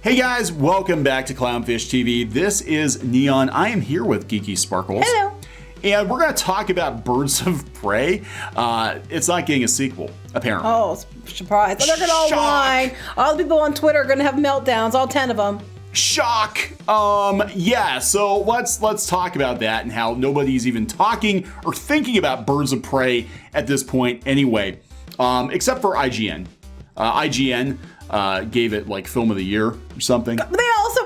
Hey guys, welcome back to Clownfish TV. This is Kneon. I am here with Geeky Sparkles. Hello. And we're going to talk about Birds of Prey. It's not getting a sequel, apparently. Oh, surprise. They're going to all whine. All the people on Twitter are going to have meltdowns, all 10 of them. Shock. Yeah, so let's talk about that and how nobody's even talking or thinking about Birds of Prey at this point anyway, except for IGN. IGN gave it like Film of the Year or something. But they also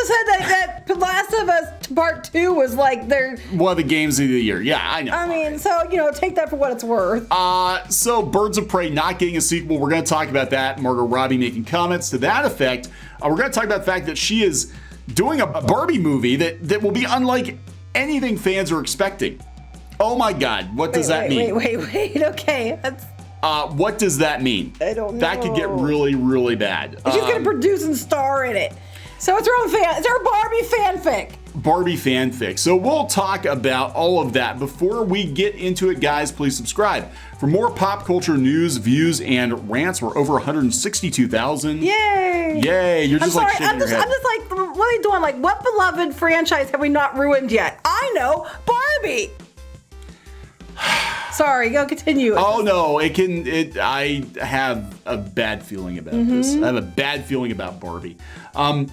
said that Last of Us Part 2 was like their... one of the games of the year. Yeah, I know. I mean, so, take that for what it's worth. So Birds of Prey not getting a sequel. We're going to talk about that. Margot Robbie making comments to that effect. We're going to talk about the fact that she is doing a Barbie movie that will be unlike anything fans are expecting. Oh my God, what does that mean? Wait, okay. That's... what does that mean? I don't know. That could get really, really bad. She's going to produce and star in it. So it's her own fan. It's her Barbie fanfic. Barbie fanfic. So we'll talk about all of that. Before we get into it, guys, please subscribe. For more pop culture news, views, and rants, we're over 162,000. Yay! Yay! You're just I'm like sorry, shaking your head. I'm just like, what are they doing? Like, what beloved franchise have we not ruined yet? I know, Barbie. Sorry, go continue. Oh no, I have a bad feeling about this. I have a bad feeling about Barbie. Want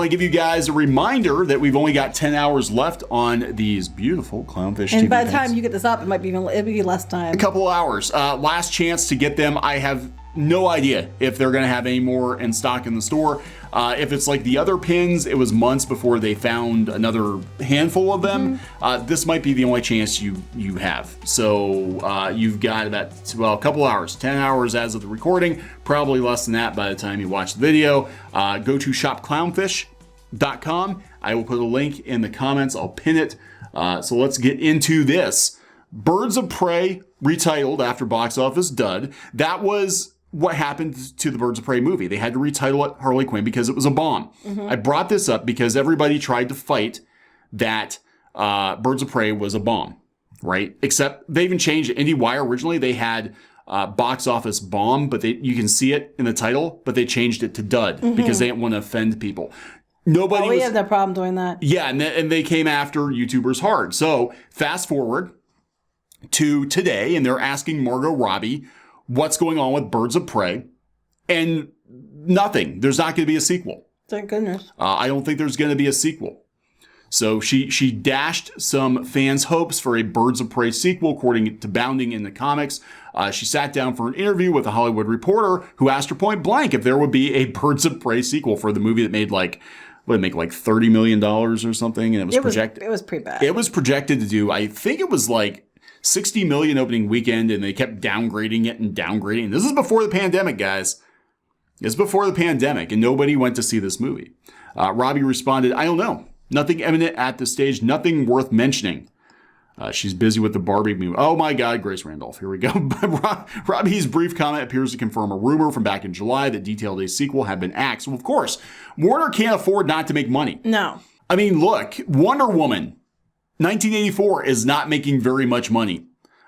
to give you guys a reminder that we've only got 10 hours left on these beautiful Clownfish TV. And by the time you get this up, it'll be less time. A couple hours. Last chance to get them. I have no idea if they're going to have any more in stock in the store. If it's like the other pins, it was months before they found another handful of them. This might be the only chance you have. So you've got about, a couple hours, 10 hours as of the recording, probably less than that by the time you watch the video. Go to shopclownfish.com. I will put a link in the comments. I'll pin it. So let's get into this. Birds of Prey retitled after box office dud. That was what happened to the Birds of Prey movie. They had to retitle it Harley Quinn because it was a bomb. I brought this up because everybody tried to fight that Birds of Prey was a bomb, right? Except they even changed it. IndieWire originally, they had box office bomb, but you can see it in the title, but they changed it to dud because they didn't want to offend people. We have no problem doing that. Yeah, and they came after YouTubers hard. So fast forward to today, and they're asking Margot Robbie what's going on with Birds of Prey, and nothing. There's not going to be a sequel. Thank goodness. I don't think there's going to be a sequel. So she dashed some fans' hopes for a Birds of Prey sequel, according to Bounding in the comics. She sat down for an interview with a Hollywood reporter who asked her point blank if there would be a Birds of Prey sequel for the movie that made like $30 million or something, and it was projected. It was pretty bad. It was projected to do, I think it was like 60 million opening weekend, and they kept downgrading it and downgrading. This is before the pandemic, guys. It's before the pandemic, and nobody went to see this movie. Robbie responded, I don't know. Nothing imminent at this stage. Nothing worth mentioning. She's busy with the Barbie movie. Oh my God, Grace Randolph. Here we go. Robbie's brief comment appears to confirm a rumor from back in July that detailed a sequel had been axed. Well, of course, Warner can't afford not to make money. No. I mean, look, Wonder Woman 1984 is not making very much money.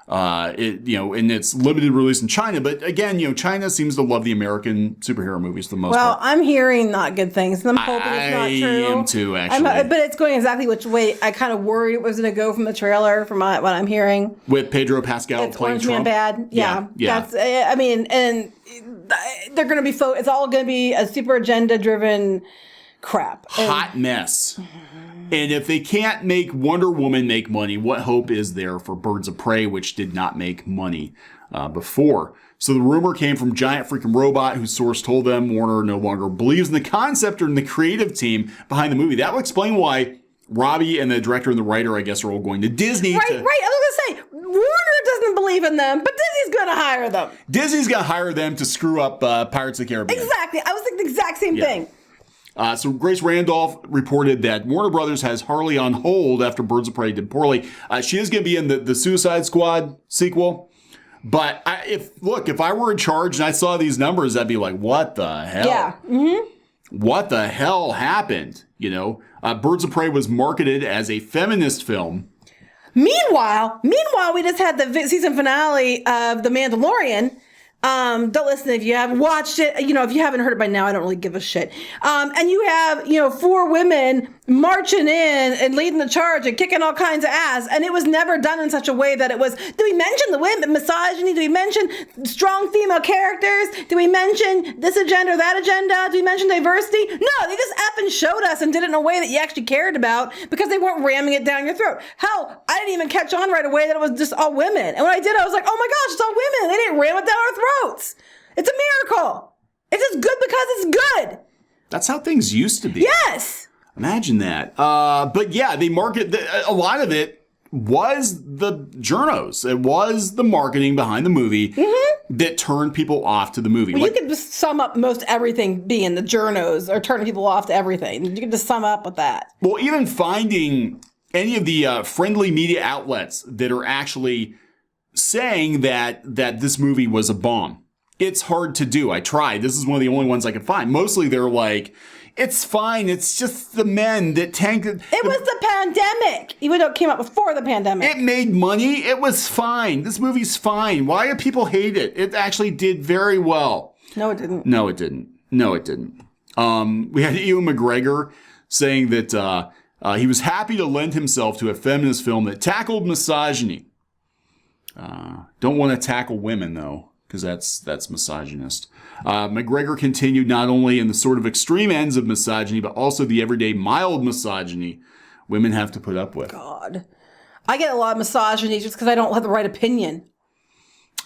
In its limited release in China. But again, China seems to love the American superhero movies for the most part. Well, I'm hearing not good things, and I'm hoping it's not true. I am too, actually. But it's going exactly which way I kind of worried it was going to go from the trailer, from what I'm hearing. With Pedro Pascal playing Orange Trump. Man bad. Yeah. That's, and they're going to be, it's all going to be a super agenda-driven crap. Hot mess. And if they can't make Wonder Woman make money, what hope is there for Birds of Prey, which did not make money before? So the rumor came from Giant Freaking Robot, whose source told them Warner no longer believes in the concept or in the creative team behind the movie. That will explain why Robbie and the director and the writer, I guess, are all going to Disney. Right. I was going to say, Warner doesn't believe in them, but Disney's going to hire them. Disney's going to hire them to screw up Pirates of the Caribbean. Exactly. I was thinking the exact same thing. So Grace Randolph reported that Warner Brothers has Harley on hold after Birds of Prey did poorly. She is going to be in the Suicide Squad sequel. But if I were in charge and I saw these numbers, I'd be like, what the hell? Yeah. What the hell happened? Birds of Prey was marketed as a feminist film. Meanwhile, we just had the season finale of The Mandalorian. Don't listen if you haven't watched it. You know, if you haven't heard it by now, I don't really give a shit. And you have, 4 women marching in and leading the charge and kicking all kinds of ass. And it was never done in such a way that it was, do we mention the women, misogyny? Do we mention strong female characters? Do we mention this agenda or that agenda? Do we mention diversity? No, they just effing showed us and did it in a way that you actually cared about because they weren't ramming it down your throat. Hell, I didn't even catch on right away that it was just all women. And when I did, I was like, oh my gosh, it's all women. They didn't ram it down our throats. It's a miracle. It's just good because it's good. That's how things used to be. Yes. Imagine that. But yeah, they market, a lot of it was the journos. It was the marketing behind the movie that turned people off to the movie. Well, you could just sum up most everything being the journos or turning people off to everything. You could just sum up with that. Well, even finding any of the friendly media outlets that are actually saying that this movie was a bomb. It's hard to do. I tried. This is one of the only ones I could find. Mostly they're like, it's fine. It's just the men that tanked it. It was the pandemic. Even though it came out before the pandemic. It made money. It was fine. This movie's fine. Why do people hate it? It actually did very well. No, it didn't. No, it didn't. No, it didn't. We had Ewan McGregor saying that he was happy to lend himself to a feminist film that tackled misogyny. Don't want to tackle women, though, because that's misogynist. McGregor continued not only in the sort of extreme ends of misogyny, but also the everyday mild misogyny women have to put up with. God. I get a lot of misogyny just because I don't have the right opinion.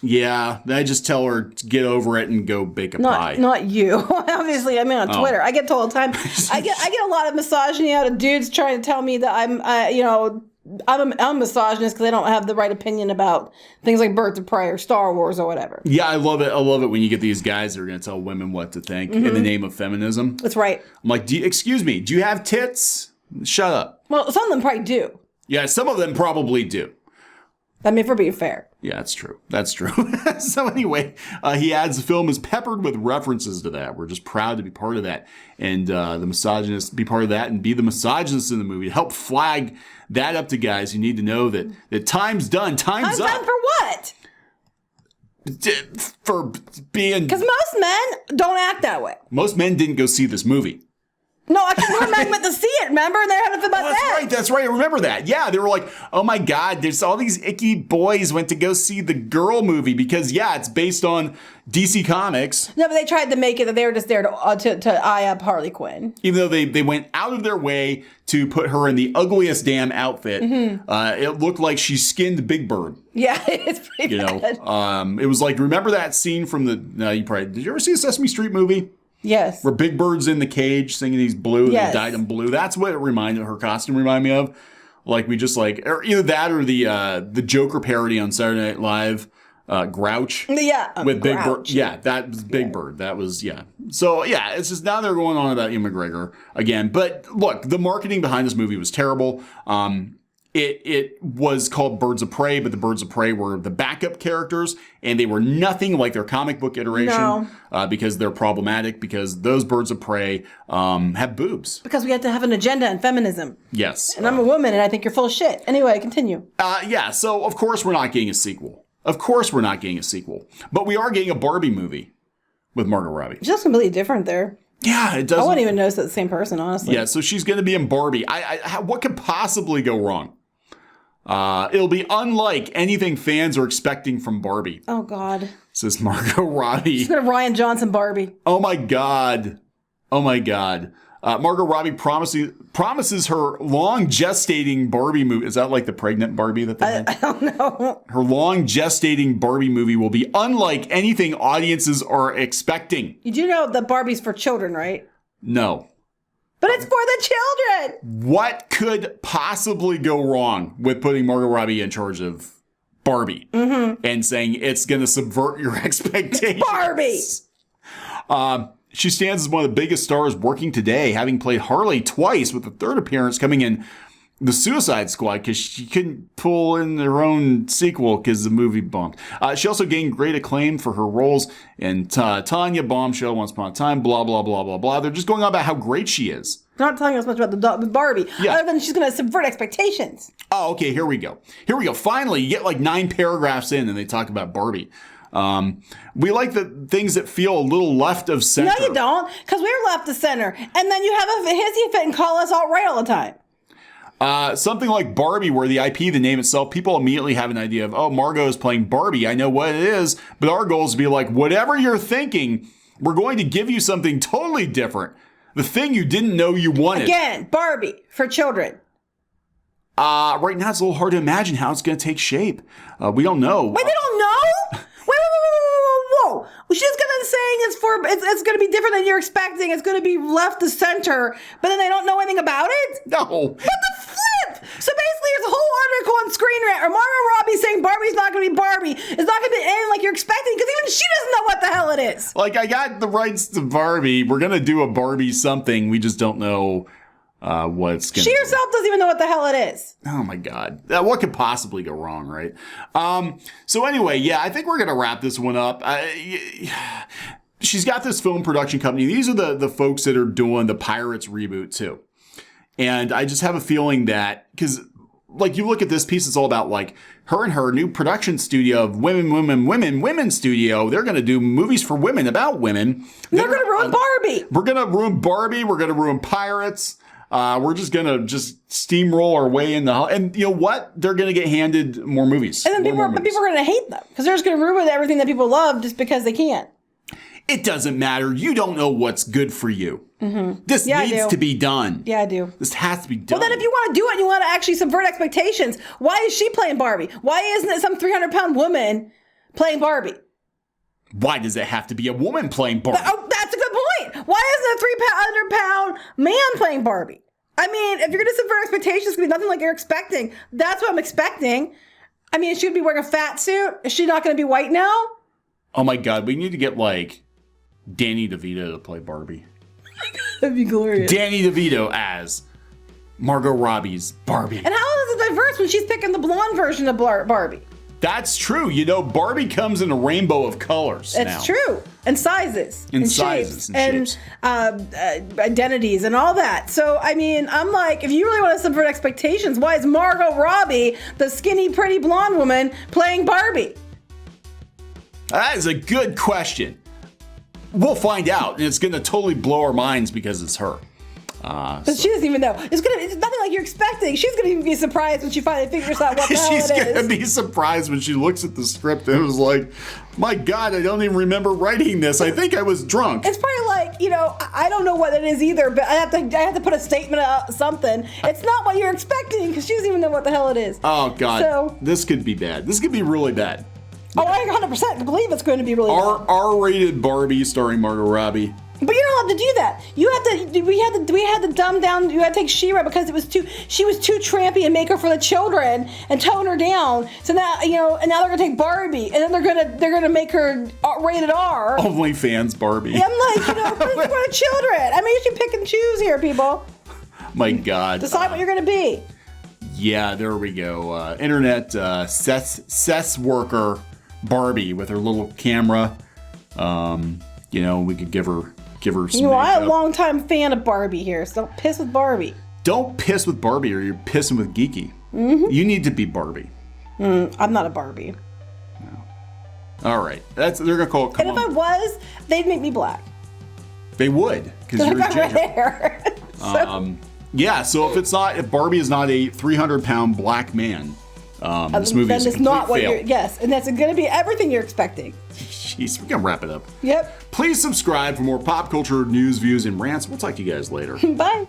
Yeah, I just tell her to get over it and go bake a pie. Not you. Obviously, I mean on Twitter. I get told all the time. I get a lot of misogyny out of dudes trying to tell me that I'm a misogynist because I don't have the right opinion about things like Birds of Prey or Star Wars or whatever. Yeah, I love it. I love it when you get these guys that are going to tell women what to think in the name of feminism. That's right. I'm like, excuse me, do you have tits? Shut up. Well, some of them probably do. Yeah, some of them probably do. I mean, if we're being fair. Yeah, that's true. That's true. So anyway, he adds the film is peppered with references to that. We're just proud to be part of that. And the misogynist be part of that and be the misogynist in the movie. Help flag that up to guys who need to know that time's done. Time's up. Done for what? For being... Because most men don't act that way. Most men didn't go see this movie. No, I can't remember went to see it, remember? And they had to feel about that. That's right. I remember that. Yeah, they were like, oh my God, there's all these icky boys went to go see the girl movie because, yeah, it's based on DC Comics. No, but they tried to make it that they were just there to eye up Harley Quinn. Even though they went out of their way to put her in the ugliest damn outfit. It looked like she skinned Big Bird. Yeah, it's pretty bad. It was like, remember that scene from did you ever see a Sesame Street movie? Yes. Where Big Bird's in the cage singing he's blue and yes. They dyed him blue. That's what her costume reminded me of. Like we just or either that or the Joker parody on Saturday Night Live, Grouch. Yeah. With Big Bird. Yeah, that was Big Bird. That was, yeah. So yeah, it's just now they're going on about Ewan McGregor again. But look, the marketing behind this movie was terrible. It was called Birds of Prey, but the Birds of Prey were the backup characters, and they were nothing like their comic book iteration because they're problematic, because those Birds of Prey have boobs. Because we had to have an agenda in feminism. Yes. And I'm a woman, and I think you're full of shit. Anyway, continue. Yeah, so of course we're not getting a sequel. But we are getting a Barbie movie with Margot Robbie. She looks completely different there. Yeah, it does. I wouldn't even notice it's the same person, honestly. Yeah, so she's going to be in Barbie. What could possibly go wrong? It'll be unlike anything fans are expecting from Barbie. Oh, God. Says Margot Robbie. She's going to Ryan Johnson Barbie. Oh, my God. Margot Robbie promises her long gestating Barbie movie. Is that like the pregnant Barbie that they had? I don't know. Her long gestating Barbie movie will be unlike anything audiences are expecting. You do know that Barbie's for children, right? No. But it's for the children. What could possibly go wrong with putting Margot Robbie in charge of Barbie and saying it's going to subvert your expectations? It's Barbie. She stands as one of the biggest stars working today, having played Harley twice, with the third appearance coming in The Suicide Squad because she couldn't pull in her own sequel because the movie bombed. She also gained great acclaim for her roles in Tanya, Bombshell, Once Upon a Time, blah, blah, blah, blah, blah. They're just going on about how great she is. They're not telling us much about the Barbie, other than she's going to subvert expectations. Oh, okay, here we go. Finally, you get like 9 paragraphs in and they talk about Barbie. We like the things that feel a little left of center. No, you don't, because we're left of center. And then you have a hissy fit and call us alt-right all the time. Something like Barbie, where the IP, the name itself, people immediately have an idea of, oh, Margot is playing Barbie. I know what it is, but our goal is to be like, whatever you're thinking, we're going to give you something totally different. The thing you didn't know you wanted. Again, Barbie for children. Right now, it's a little hard to imagine how it's going to take shape. We don't know. Wait, they don't know? Whoa. She's gonna saying it's gonna be different than you're expecting. It's gonna be left to center, but then they don't know anything about it? No. What the flip? So basically, there's a whole article on Screen Rant, or Margot Robbie saying Barbie's not gonna be Barbie. It's not gonna end like you're expecting, because even she doesn't know what the hell it is. Like, I got the rights to Barbie. We're gonna do a Barbie something. We just don't know what it's gonna She herself doesn't even know what the hell it is. Oh my God. What could possibly go wrong, right? So anyway, yeah, I think we're going to wrap this one up. She's got this film production company. These are the folks that are doing the Pirates reboot too. And I just have a feeling that, because like you look at this piece, it's all about like her and her new production studio of women studio. They're going to do movies for women about women. They're going to ruin Barbie. We're going to ruin Barbie. We're going to ruin Pirates. We're just going to steamroll our way in and you know what? They're going to get handed more movies. And then people are going to hate them because they're just going to ruin everything that people love just because they can. It doesn't matter. You don't know what's good for you. Mm-hmm. This needs to be done. Yeah, I do. This has to be done. Well, then if you want to do it and you want to actually subvert expectations, why is she playing Barbie? Why isn't it some 300-pound woman playing Barbie? Why does it have to be a woman playing Barbie? Oh, that's a good point. Why isn't a 300-pound man playing Barbie? I mean, if you're going to subvert expectations, it's going to be nothing like you're expecting. That's what I'm expecting. I mean, is she going to be wearing a fat suit? Is she not going to be white now? Oh my God, we need to get like Danny DeVito to play Barbie. That'd be glorious. Danny DeVito as Margot Robbie's Barbie. And how is it diverse when she's picking the blonde version of Barbie? That's true. You know, Barbie comes in a rainbow of colors now. It's true. And sizes. And sizes. Shapes. Identities and all that. So, I mean, I'm like, if you really want to subvert expectations, why is Margot Robbie, the skinny, pretty blonde woman, playing Barbie? That is a good question. We'll find out. And it's going to totally blow our minds because it's her. But she doesn't even know. It's nothing like you're expecting. She's going to be surprised when she finally figures out what the hell it is. She's going to be surprised when she looks at the script and it was like, my God, I don't even remember writing this. I think I was drunk. It's probably like, I don't know what it is either, but I have to put a statement out, something. It's not what you're expecting because she doesn't even know what the hell it is. Oh, God. So, this could be bad. This could be really bad. Oh, I 100% believe it's going to be really bad. R-rated Barbie starring Margot Robbie. But you're not allowed to do that. We had to dumb down. You had to take She-Ra because she was too trampy and make her for the children and tone her down. So now and now they're gonna take Barbie and then they're gonna make her rated R. OnlyFans Barbie. And I'm like, for the children. I mean, you should pick and choose here, people. My God. Decide what you're gonna be. Yeah, there we go. Internet cess worker Barbie with her little camera. We could give her some I'm a long-time fan of Barbie here, so don't piss with Barbie. Don't piss with Barbie or you're pissing with Geeky. Mm-hmm. You need to be Barbie. I'm not a Barbie. No. All right. They're going to call it And if I was, they'd make me black. They would, because you're red hair. So if Barbie is not a 300-pound black man, this movie is a complete fail. Yes, and that's going to be everything you're expecting. Jeez, we're going to wrap it up. Yep. Please subscribe for more pop culture news, views, and rants. We'll talk to you guys later. Bye.